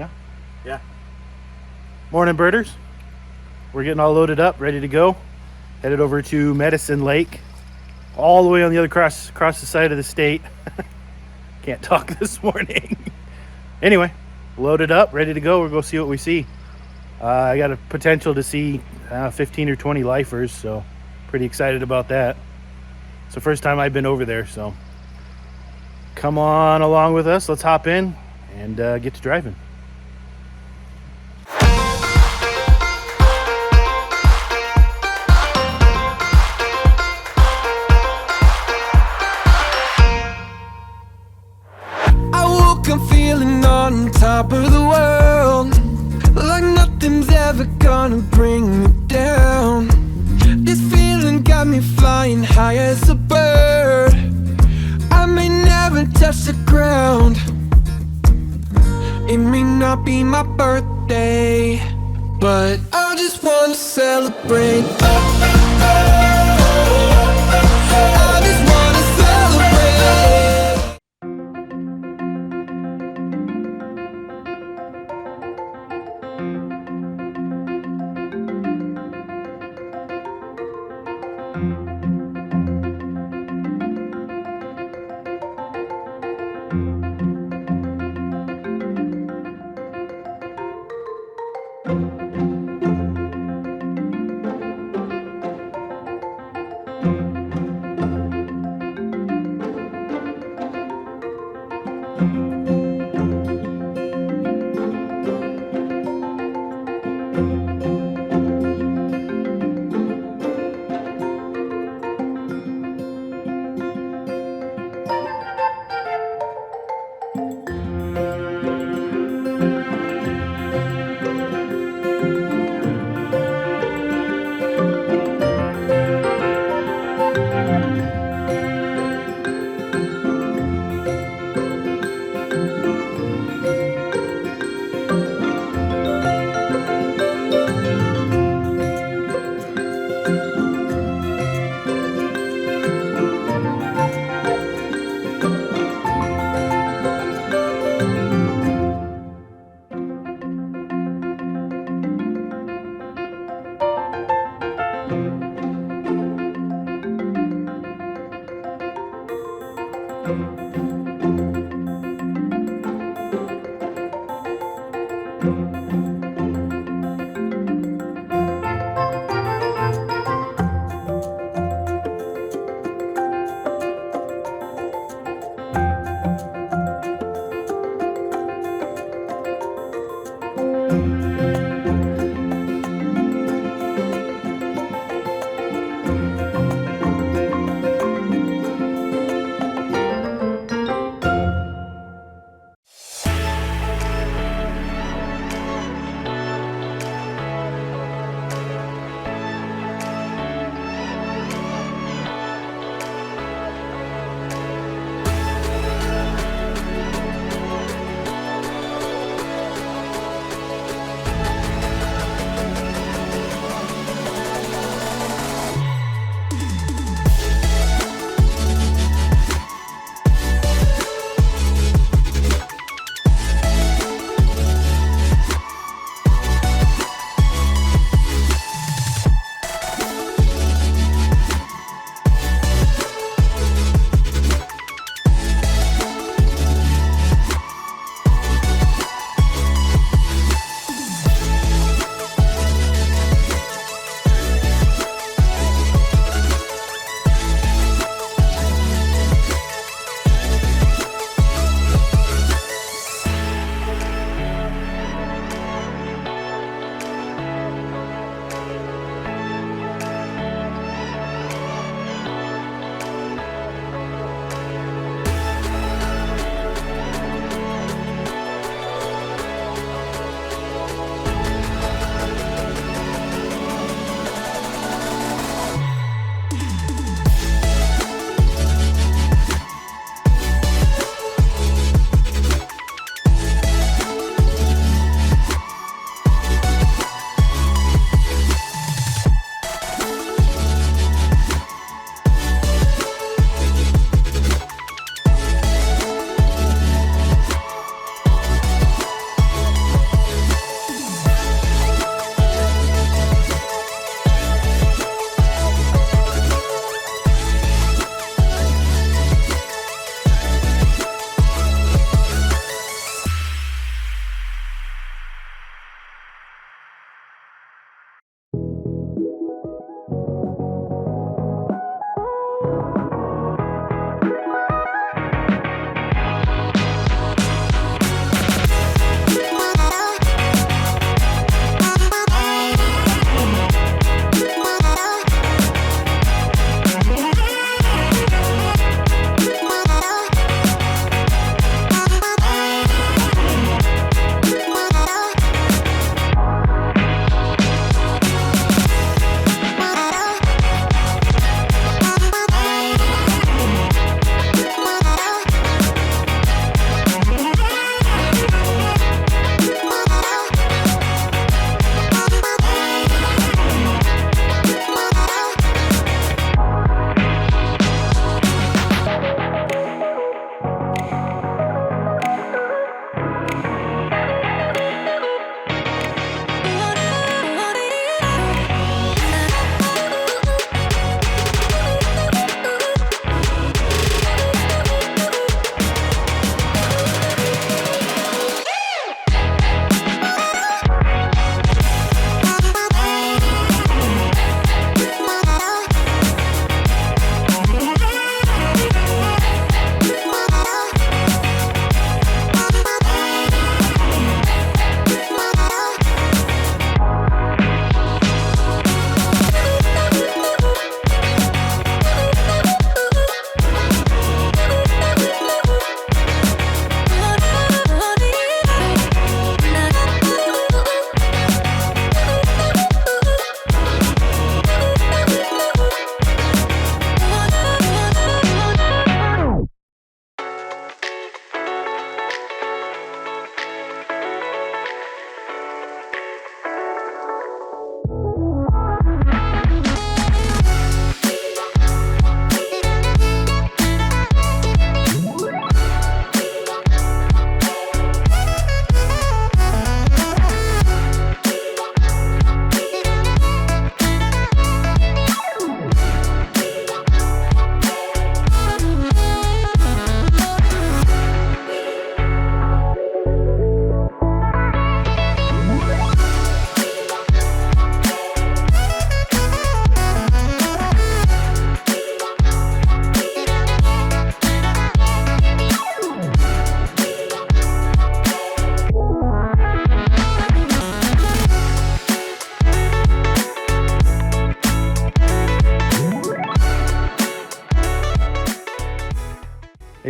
Yeah. Yeah. Morning, birders. We're getting all loaded up, ready to go. Headed over to Medicine Lake, all the way on the other across the side of the state. Can't talk this morning. Anyway, loaded up, ready to go. We'll go see what we see. I got a potential to see 15 or 20 lifers, so pretty excited about that. It's the first time I've been over there, so come on along with us. Let's hop in and get to driving. I'm feeling on top of the world, like nothing's ever gonna bring me down. This feeling got me flying high as a bird. I may never touch the ground. It may not be my birthday, but I just wanna celebrate. I just wanna celebrate.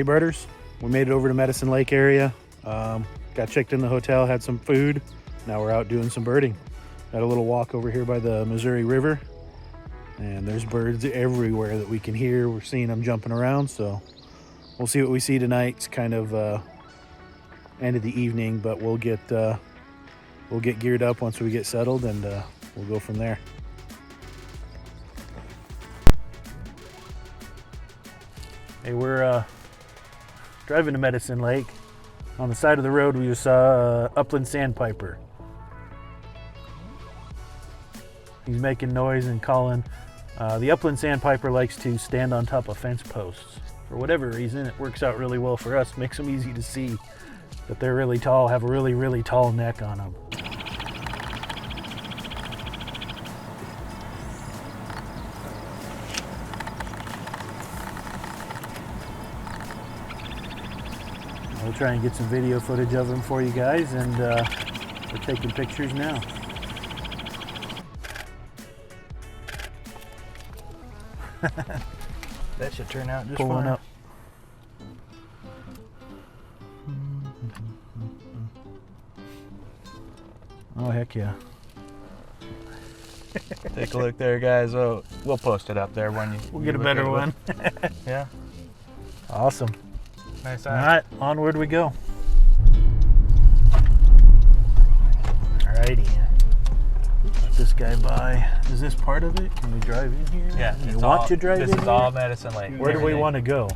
Hey birders, we made it over to Medicine Lake area. Got checked in the hotel, had some food. Now we're out doing some birding. Got a little walk over here by the Missouri River, and there's birds everywhere that we can hear. We're seeing them jumping around, so we'll see what we see tonight. It's kind of end of the evening, but we'll get geared up once we get settled, and we'll go from there. Hey, we're driving to Medicine Lake. On the side of the road, we just saw upland sandpiper. He's making noise and calling. The upland sandpiper likes to stand on top of fence posts. For whatever reason, it works out really well for us. Makes them easy to see. But they're really tall, have a really, really tall neck on them. We'll try and get some video footage of them for you guys, and we're taking pictures now. That should turn out just Pulling fine. up. Oh, heck yeah. Take a look there, guys. Oh, we'll post it up there when you. We'll get a better one. Yeah. Awesome. Nice All eye. right, onward we go. Alrighty. Let this guy by. Is this part of it? Can we drive in here? Yeah. You it's want all, to drive this in is here? all Medicine Lake. Where do we want to go?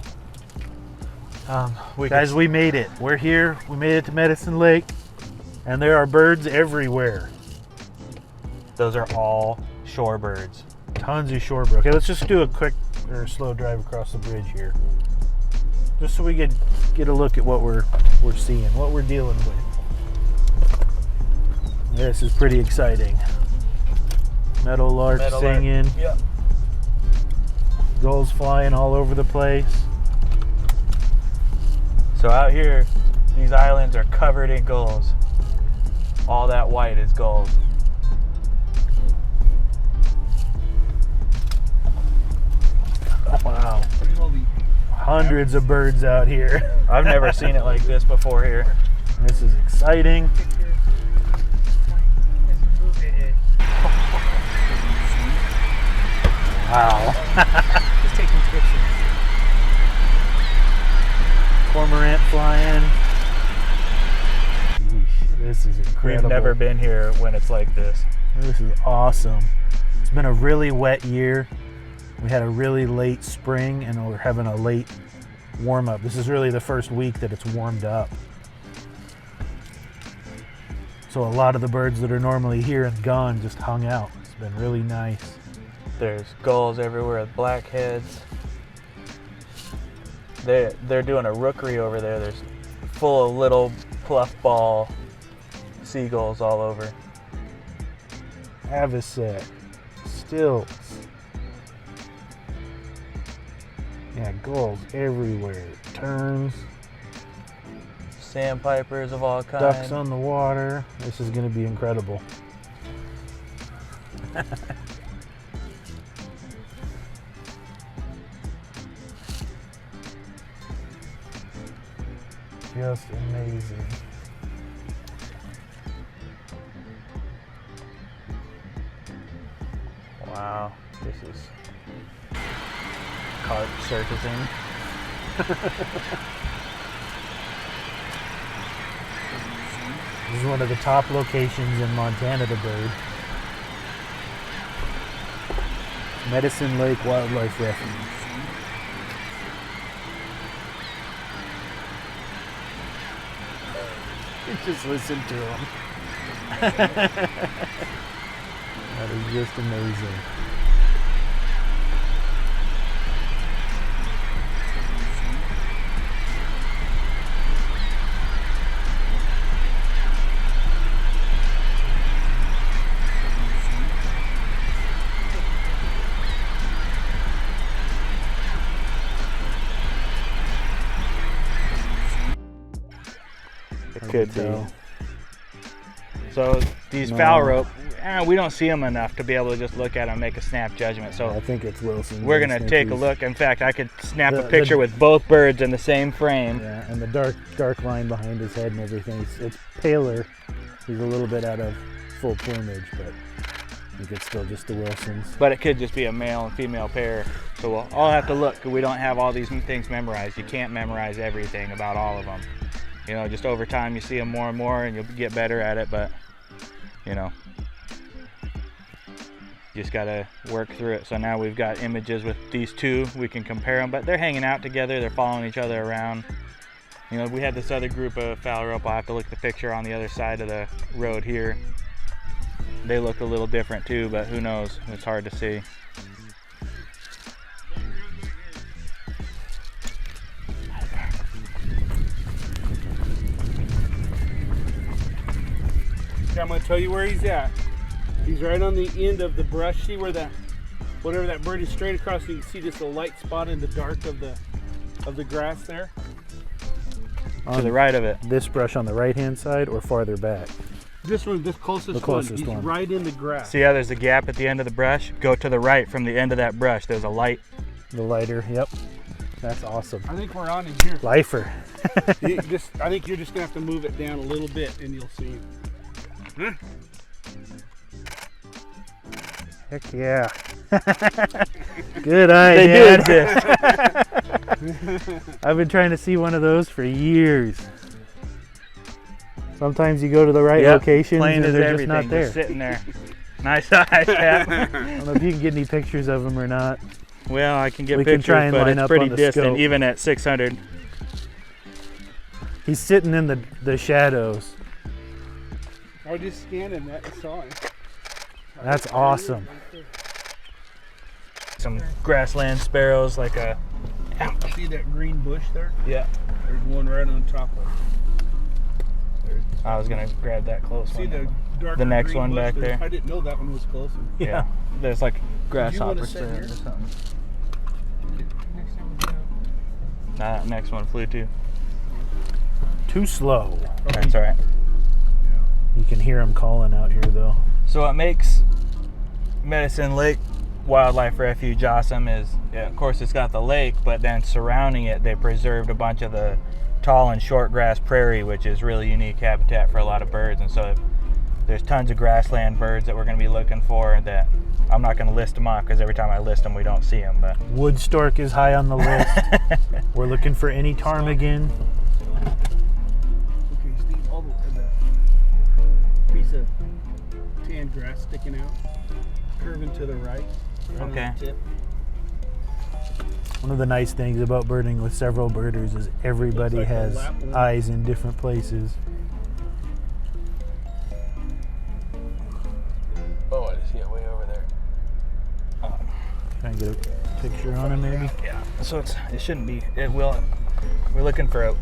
Guys, We made it. We're here. We made it to Medicine Lake, and there are birds everywhere. those are all shorebirds. Tons of shorebird. Okay, let's just do a quick or slow drive across the bridge here, just so we get a look at what we're seeing, what we're dealing with. This is pretty exciting. Meadowlark singing. Yep. Gulls flying all over the place. So out here, these islands are covered in gulls. All that white is gulls. Wow. Hundreds of birds out here. I've never seen it like this before here. This is exciting. Wow. Just taking pictures. Cormorant flying. Yeesh, this is incredible. We've never been here when it's like this. This is awesome. It's been a really wet year. We had a really late spring, and we're having a late warm up. This is really the first week that it's warmed up. So a lot of the birds that are normally here and gone just hung out. It's been really nice. There's gulls everywhere with blackheads. They're doing a rookery over there. There's full of little puffball seagulls all over. Avocet, stilts. Yeah, gulls everywhere. Terns, Sandpipers of all kinds. ducks on the water. This is going to be incredible. Just amazing. Wow, this is carp surfacing. This is one of the top locations in Montana to bird. Medicine Lake Wildlife Refuge. Just listen to them. That is just amazing. It could be. tell. So these No. foul rope, we don't see them enough to be able to just look at them and make a snap judgment. So I think it's Wilson. we're gonna take a look. In fact, I could snap a picture with both birds in the same frame. Yeah, and the dark line behind his head and everything. It's paler. He's a little bit out of full plumage, but I think it's still just the Wilsons. But it could just be a male and female pair. So we'll all have to look. We don't have all these things memorized. You can't memorize everything about all of them. You know, just over time you see them more and more, and you'll get better at it. But you know, you just gotta work through it. So now we've got images with these two. We can compare them, but they're hanging out together. They're following each other around. You know, we had this other group of fowl rope. I'll have to look at the picture on the other side of the road here. They look a little different too, but who knows? It's hard to see. I'm going to tell you where he's at. He's right on the end of the brush. See where that, whatever that bird is straight across, you can see just a light spot in the dark of the grass there. To the right of it. This brush on the right-hand side or farther back? This one, this closest one. He's one. right in the grass. See how there's a gap at the end of the brush? Go to the right from the end of that brush. There's a light. The lighter, yep. That's awesome. I think we're on him here. Lifer. I think you're just going to have to move it down a little bit and you'll see him. Heck yeah. Good eye, They Dad. do exist. I've been trying to see one of those for years. Sometimes you go to the right locations plain and as they're just everything, not there. just sitting there. Nice eyes, Pat. I don't know if you can get any pictures of them or not. Well, I can get We can pictures, try and but line it's up pretty on the distant, scope. even at 600. He's sitting in the shadows. I just scanned him and saw him. That's awesome. Some grassland sparrows, like a... See that green bush there? Yeah. There's one right on top of it. I was going to grab that close See one. the darker The next green one bush back there? I didn't know that one was closer. Yeah. There's like grasshopper sit sparrows here? or something. Next time we go. Nah, that next one flew too. Too slow. That's all right. You can hear him calling out here though. So what makes Medicine Lake Wildlife Refuge awesome is, of course, it's got the lake, but then surrounding it, they preserved a bunch of the tall and short grass prairie, which is really unique habitat for a lot of birds. And so there's tons of grassland birds that we're going to be looking for that I'm not going to list them off because every time I list them, we don't see them. But Wood stork is high on the list. We're looking for any ptarmigan. Okay, Steve, all the piece of tan grass sticking out, curving to the right. On Okay. the tip. One of the nice things about birding with several birders is everybody Looks like a has lapwing. eyes in different places. oh, I see it way over there. Try and get a picture on him maybe. Yeah. So it shouldn't be. It will. We're looking for a.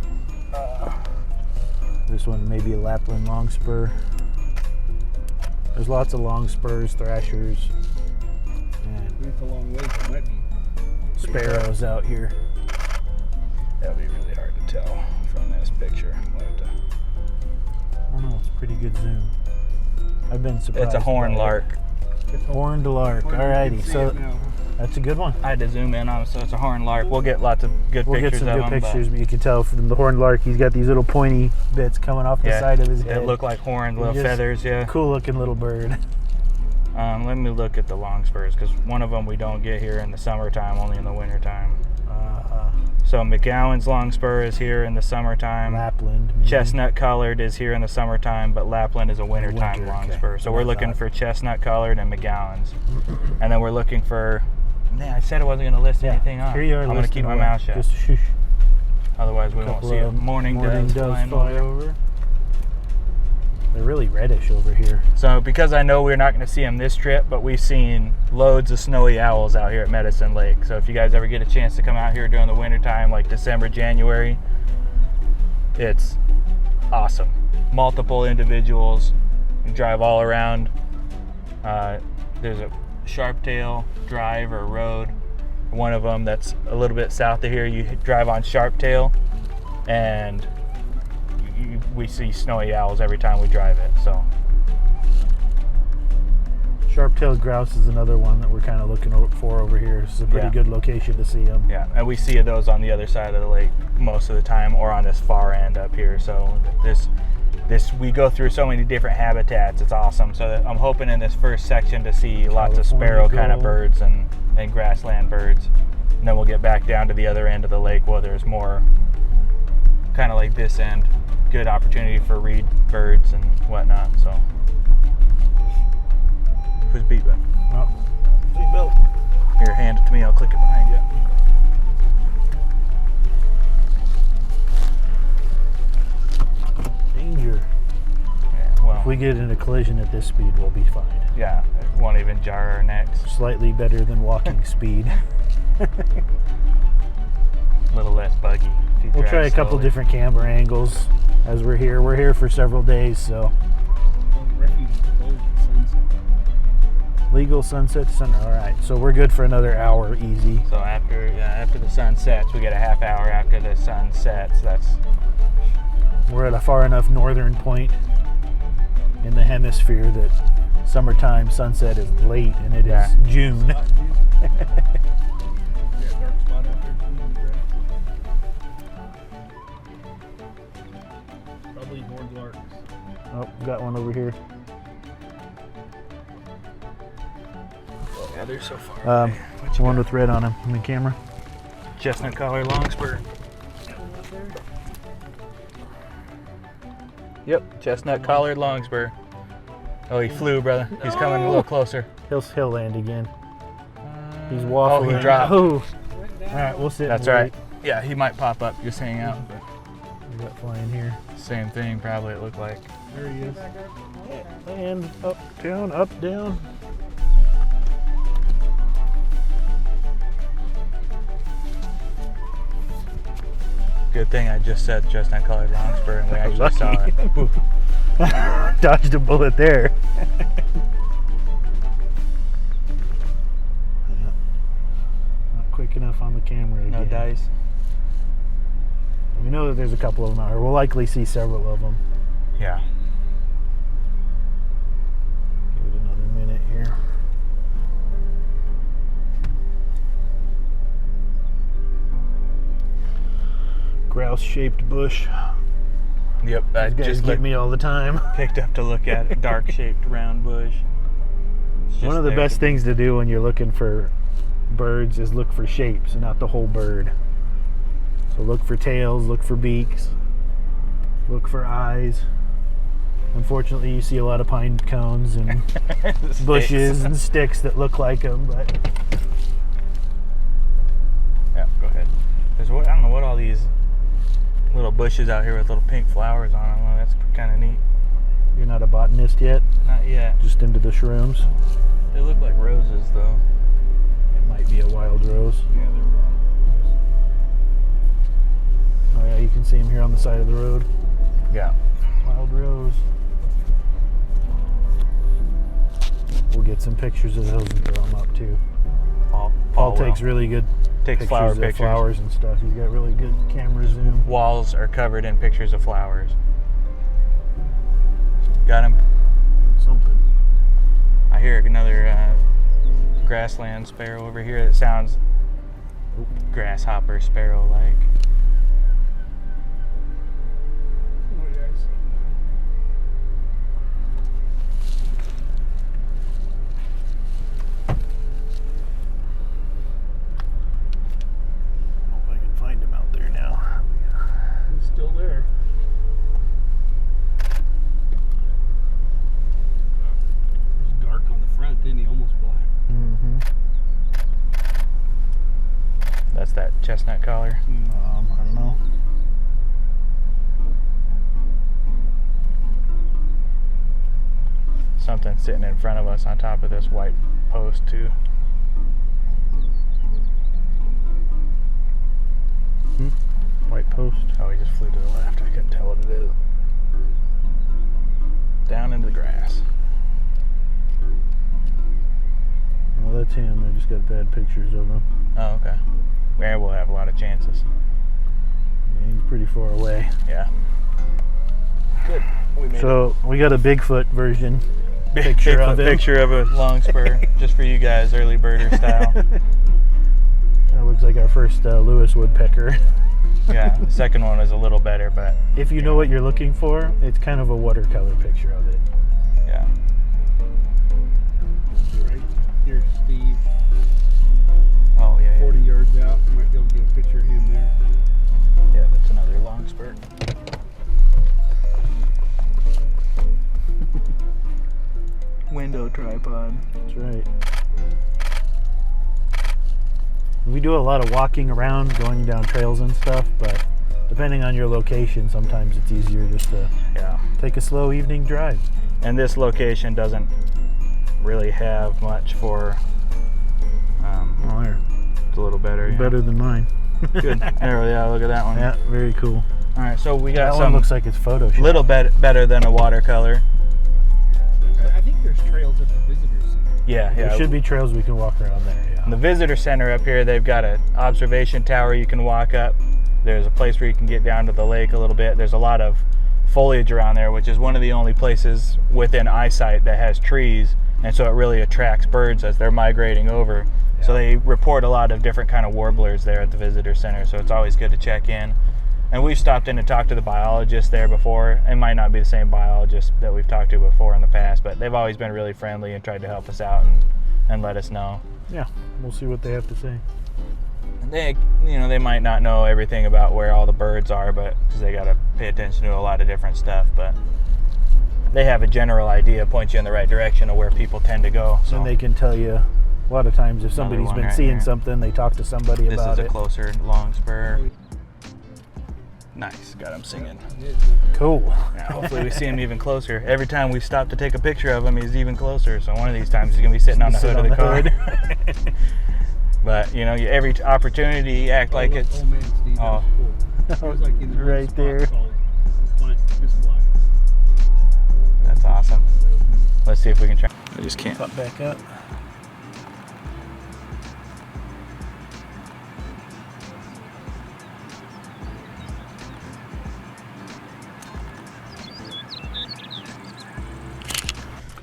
This one may be a Lapland longspur. There's lots of longspurs, thrashers, and It's a long ways. It might be. sparrows out here. That'll be really hard to tell from this picture. We'll have to- Oh no, it's a pretty good zoom. I've been surprised. It's a horn by it. lark. Horned lark. You can Alrighty, see so it now. that's a good one. I had to zoom in on it, so it's a horn lark. We'll get lots of good We'll pictures get some of good them. but pictures, but you can tell from the horned lark, he's got these little pointy bits coming off the Yeah, side of his head. They look like horns, little Just feathers. Yeah. Cool looking little bird. Let me look at the longspurs because one of them we don't get here in the summertime, only in the wintertime. So McGowan's longspur is here in the summertime. Lapland. maybe. Chestnut colored is here in the summertime, but Lapland is a wintertime winter, okay. longspur. So What we're I looking thought. for chestnut colored and McGowan's. And then we're looking for, man, I said I wasn't going to list anything off. Here you are. I'm going to listing keep my away. mouth shut. Just shush. Otherwise we won't Couple see a of morning doves flying fly over. over. They're really reddish over here. So because I know we're not going to see them this trip, but we've seen loads of snowy owls out here at Medicine Lake. So if you guys ever get a chance to come out here during the wintertime, like December, January, it's awesome. Multiple individuals. You drive all around. There's a Sharptail drive or road. One of them that's a little bit south of here. You drive on Sharptail and we see snowy owls every time we drive it. So Sharp-tailed grouse is another one that we're kind of looking for over here. This is a pretty Yeah. good location to see them. Yeah, and we see those on the other side of the lake most of the time, or on this far end up here. So this we go through so many different habitats. It's awesome. So I'm hoping in this first section to see lots of sparrow kind of California birds and grassland birds, and then we'll get back down to the other end of the lake where there's more kind of like this end, good opportunity for reed birds and whatnot. So who's beeping? Oh, Here, hand it to me. I'll click it behind you. danger. Yeah, well, If we get in a collision at this speed, we'll be fine. yeah, it won't even jar our necks. Slightly better than walking speed. A little less buggy. If you We'll drive try a couple slowly. different camera angles as we're here. We're here for several days, so Refuge is closed at sunset. legal sunset to sunrise. All right, so we're good for another hour, easy. So after the sun sets, we get a half hour after the sun sets. We're at a far enough northern point in the hemisphere that summertime sunset is late, and it is Yeah. June. Yeah, dark spot out there between the grass. Probably horned larks. Oh, got one over here. Yeah, they're so far. What's the one with red on him in the camera? Chestnut collar longspur. Yep, chestnut collared longspur. Oh, he flew, brother. He's coming a little closer. He'll land again. He's waffling. Oh, he dropped. Oh. All right, we'll sit. That's and right. wait. Yeah, he might pop up, just hang out. But We got flying here. same thing, probably, it looked like. There he is. And up, down. Good thing I just said chestnut colored longspur and we actually Lucky. saw it. Ooh. Dodged a bullet there. Not quick enough on the camera again. No dice. We know that there's a couple of them out here. We'll likely see several of them. Yeah. Give it another minute here. Grouse-shaped bush. Yep, I These guys just get me all the time. picked up to look at it. Dark shaped round bush. It's just One of the there best to- things to do when you're looking for birds is look for shapes, not the whole bird. So look for tails, look for beaks, look for eyes. Unfortunately, you see a lot of pine cones and bushes Sticks. and sticks that look like them, but Yeah, go ahead. I don't know what all these little bushes out here with little pink flowers on them. Well, that's kind of neat. you're not a botanist yet, Not yet. just into the shrooms. They look like roses though. It might be a wild rose. Yeah, they're wrong. Oh yeah, you can see them here on the side of the road. Yeah. Wild rose. We'll get some pictures of those and throw them up too. Paul takes really good Takes pictures flower of pictures. flowers and stuff. He's got really good camera zoom. Walls are covered in pictures of flowers. Got him. Something. I hear another grassland sparrow over here that sounds grasshopper sparrow like. Oh, yeah, I see. Hope I can find him out there now. He's still there. He's dark on the front, then he almost black. Mm-hmm. That's that chestnut collar. I don't know. Something sitting in front of us on top of this white post too. White post. Oh, he just flew to the left. I couldn't tell what it is. Down into the grass. Well, that's him. I just got bad pictures of him. Oh, okay. Yeah, we'll have a lot of chances. Yeah, he's pretty far away. Yeah. Good. We made it. So we got a Bigfoot version picture of him. Picture of a long spur, just for you guys, early birder style. That looks like our first Lewis woodpecker. Yeah, the second one was a little better, but If you know what you're looking for, it's kind of a watercolor picture of it. yeah. Right here's Steve, Oh yeah, 40 yards out. You might be able to get a picture of him there. yeah, that's another long spur. Window tripod. That's right. We do a lot of walking around, going down trails and stuff, but depending on your location, sometimes it's easier just to Yeah. take a slow evening drive. And this location doesn't really have much for. Oh, there. It's a little better. Yeah. Better than mine. Good. There, yeah. Look at that one. Yeah, very cool. All right, so we got That one some looks like it's Photoshop. little bit better than a watercolor. I think there's trails at the visitor center. Yeah, yeah. There should be trails we can walk around there, yeah. In the visitor center up here, they've got an observation tower you can walk up. There's a place where you can get down to the lake a little bit. There's a lot of foliage around there, which is one of the only places within eyesight that has trees, and so it really attracts birds as they're migrating over. So they report a lot of different kind of warblers there at the visitor center, so it's always good to check in. And we've stopped in and talked to the biologists there before. It might not be the same biologist that we've talked to before in the past, but they've always been really friendly and tried to help us out and let us know. Yeah, we'll see what they have to say. They, they might not know everything about where all the birds are, but because they got to pay attention to a lot of different stuff. But they have a general idea, point you in the right direction of where people tend to go. So And they can tell you a lot of times if somebody's one been right seeing here. something, they talk to somebody this about is a it. closer long spur. Nice, got him singing. Cool. Yeah, hopefully we see him even closer. Every time we stop to take a picture of him, he's even closer. So one of these times he's gonna be sitting on the hood of the car. But every opportunity, you act like it's. Old man Steve, that Oh. was cool. It was like in the Right spot, there. solid. Just fly. That's awesome. Let's see if we can try. I just can't. Pop back up.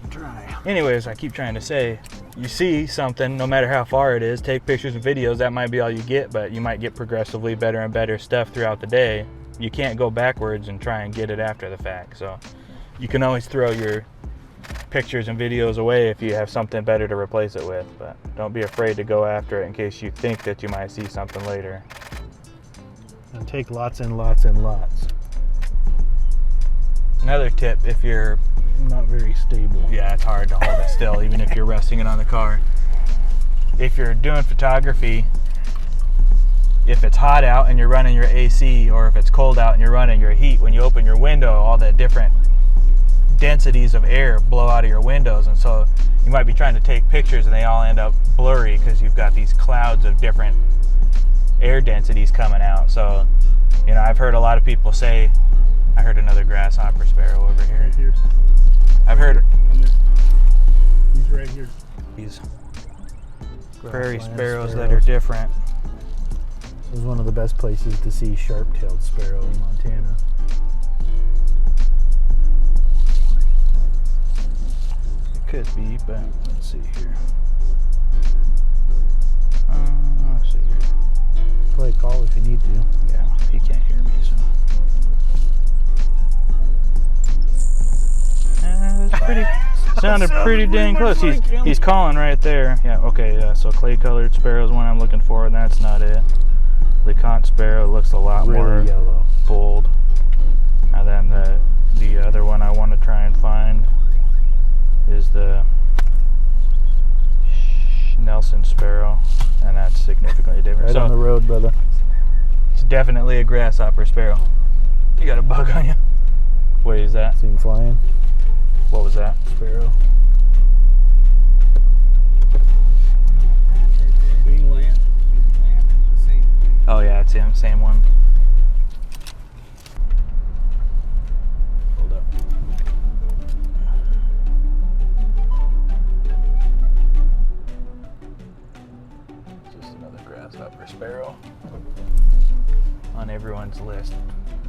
Try. Anyways, I keep trying to say, you see something, no matter how far it is, take pictures and videos. That might be all you get, but you might get progressively better and better stuff throughout the day. You can't go backwards and try and get it after the fact. So you can always throw your pictures and videos away if you have something better to replace it with. But don't be afraid to go after it in case you think that you might see something later. And take lots and lots and lots. Another tip, if you're Not very stable. Yeah, it's hard to hold it still, even if you're resting it on the car. If you're doing photography, if it's hot out and you're running your AC, or if it's cold out and you're running your heat, when you open your window, all the different densities of air blow out of your windows, and so you might be trying to take pictures and they all end up blurry because you've got these clouds of different air densities coming out. So, I've heard a lot of people say, I heard another grasshopper sparrow over here. Right here. I've heard On this. He's right here. these prairie Grassland sparrows that are different. This is one of the best places to see sharp-tailed sparrow in Montana. It could be, but let's see here. Let's see here. Play a call if you need to. Yeah, he can't hear me, so. That's pretty. Sounded pretty dang close. He's calling right there. Yeah. Okay. Yeah. So clay-colored sparrow is one I'm looking for, and that's not it. LeConte sparrow looks a lot Really more yellow. bold. And then the other one I want to try and find is the Nelson sparrow, and that's significantly different. Right So on the road, brother. it's definitely a grasshopper sparrow. You got a bug on you? What is that? See him flying. What was that? Sparrow. Being land. The same thing. Oh yeah, it's him. Same one. Hold up. Just another grasshopper sparrow on everyone's list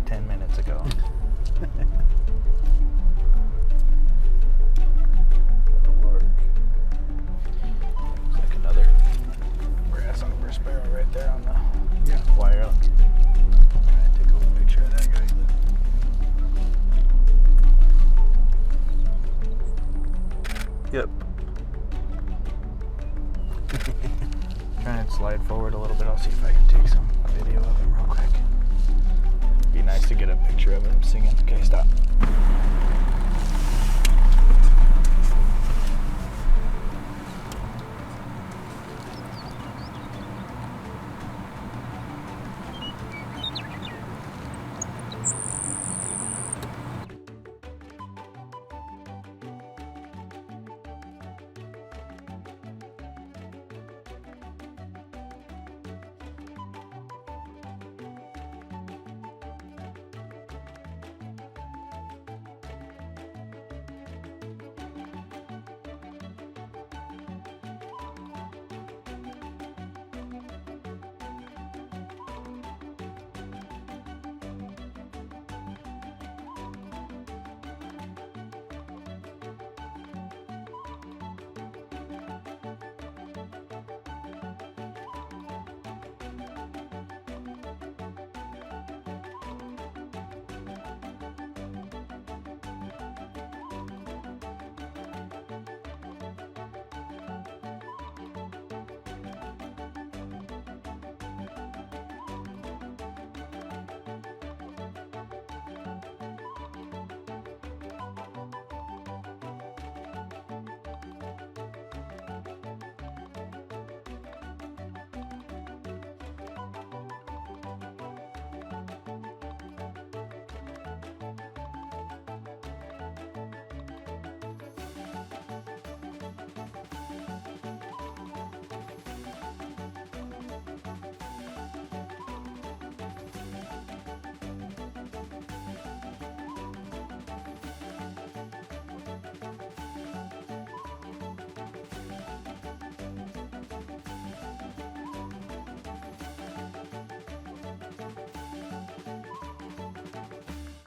10 minutes ago. Yep. Try and slide forward a little bit. I'll see if I can take some video of him real quick. Be nice to get a picture of him singing. Okay, stop.